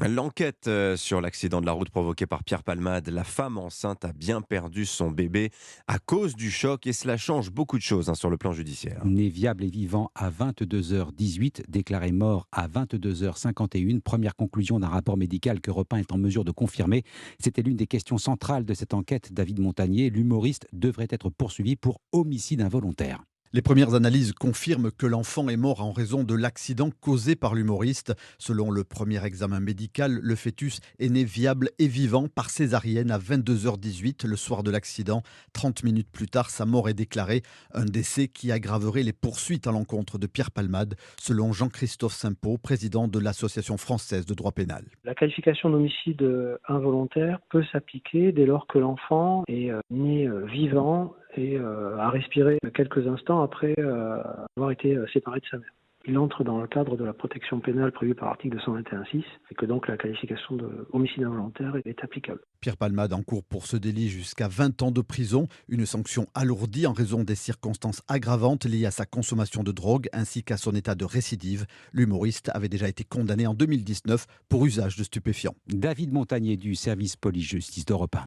L'enquête sur l'accident de la route provoqué par Pierre Palmade, la femme enceinte a bien perdu son bébé à cause du choc et cela change beaucoup de choses sur le plan judiciaire. Né viable et vivant à 22h18, déclaré mort à 22h51. Première conclusion d'un rapport médical qu'Europe 1 est en mesure de confirmer. C'était l'une des questions centrales de cette enquête. David Montagnier, l'humoriste, devrait être poursuivi pour homicide involontaire. Les premières analyses confirment que l'enfant est mort en raison de l'accident causé par l'humoriste. Selon le premier examen médical, le fœtus est né viable et vivant par césarienne à 22h18 le soir de l'accident. 30 minutes plus tard, sa mort est déclarée. Un décès qui aggraverait les poursuites à l'encontre de Pierre Palmade, selon Jean-Christophe Simpeau, président de l'Association française de droit pénal. La qualification d'homicide involontaire peut s'appliquer dès lors que l'enfant est né vivant et a respiré quelques instants après avoir été séparé de sa mère. Il entre dans le cadre de la protection pénale prévue par l'article 221.6 et que donc la qualification d'homicide involontaire est applicable. Pierre Palmade encourt pour ce délit jusqu'à 20 ans de prison, une sanction alourdie en raison des circonstances aggravantes liées à sa consommation de drogue ainsi qu'à son état de récidive. L'humoriste avait déjà été condamné en 2019 pour usage de stupéfiants. David Montagnier du service police-justice d'Europe 1.